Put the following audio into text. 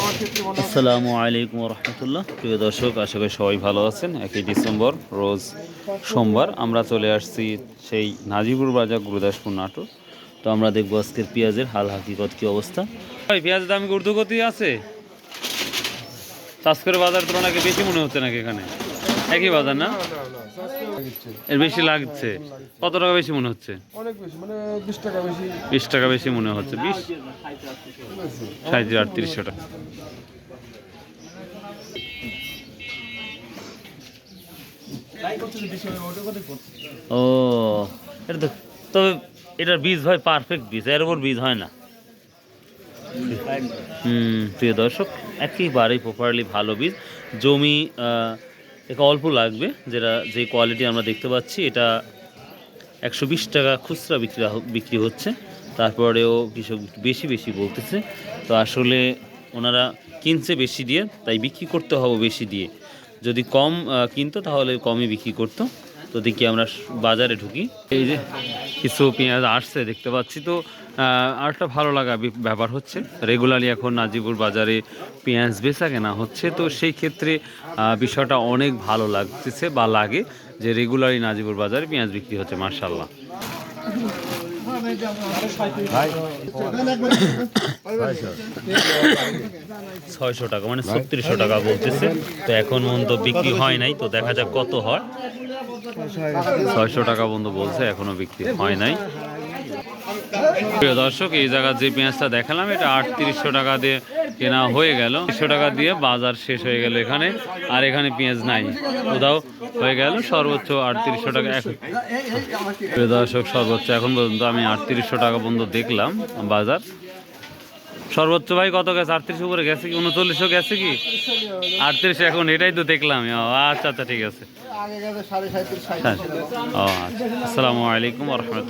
আসসালামু আলাইকুম রহমতুল্লাহ। প্রিয় দর্শক, আশা করি সবাই ভালো আছেন। 1 ডিসেম্বর রোজ সোমবার আমরা চলে আসছি সেই নাজিপুর বাজার, গুরুদাসপুর, নাটোর। তো আমরা দেখবো আজকের পেঁয়াজের হাল হাকিকত কী অবস্থা। ভাই, পেঁয়াজের দাম কি ঊর্ধ্বগতি আছে? চাষ করে বাজার তুলনায় বেশি মনে হচ্ছে নাকি? এখানে একই বাজার না, এর বেশি লাগছে? কত টাকা বেশি মনে হচ্ছে? অনেক বেশি, মানে 20 টাকা বেশি। 20 টাকা বেশি মনে হচ্ছে। 20, 37,3800 টাকা। ও, এটা তো, তবে এটার বীজ ভাই পারফেক্ট বীজ, এর উপর বীজ হয় না। প্রিয় দর্শক, একেবারেই প্রপারলি ভালো বীজ। জমি একটু অল্প লাগবে, যে কোয়ালিটি আমরা দেখতে পাচ্ছি, এটা 120 টাকা খুচরা বিক্রি হচ্ছে। তারপরেও কৃষক বেশি বেশি বলতেছে। তো আসলে ওনারা কিনছে বেশি দিয়ে, তাই বিক্রি করতে হবে বেশি দিয়ে। যদি কম কিনতো তাহলে কমই বিক্রি করতো। তো দেখি আমরা বাজারে ঢুকি। এই যে কিছু পেঁয়াজ আসছে দেখতে পাচ্ছি। তো আরেকটা ভালো লাগা ব্যাপার হচ্ছে, রেগুলারলি এখন নাজিপুর বাজারে পেঁয়াজ বেচা কেনা হচ্ছে। তো সেই ক্ষেত্রে বিষয়টা অনেক ভালো লাগতেছে বা লাগে যে রেগুলারলি নাজিপুর বাজারে পেঁয়াজ বিক্রি হচ্ছে। মার্শাল্লাহ। 600 টাকা মানে 3600 টাকা বলতেছে। তো এখন পর্যন্ত বিক্রি হয় নাই, তো দেখা যাক কত হয়। 600 টাকা পর্যন্ত বলছে, এখনো বিক্রি হয় নাই। প্রিয় দর্শক, এই জায়গার যে পেঁয়াজটা দেখালাম, এটা 3800 টাকা দিয়ে কেনা হয়ে গেল। 100 টাকা দিয়ে বাজার শেষ হয়ে গেল এখানে। আর এখানে পেঁয়াজ নাই, কোথাও হয়ে গেল সর্বোচ্চ 3800 টাকা। প্রিয় দর্শক, সর্বোচ্চ এখন পর্যন্ত আমি 3800 টাকা পর্যন্ত দেখলাম বাজার। সর্বোচ্চ ভাই কত গেছে? 38 উপরে গেছে কি? 3900 গেছে কি? 38 এখন, এটাই তো দেখলাম। আচ্ছা আচ্ছা, ঠিক আছে। ও আচ্ছা, আসসালামু আলাইকুম ওয়া রাহমাতুল্লাহ।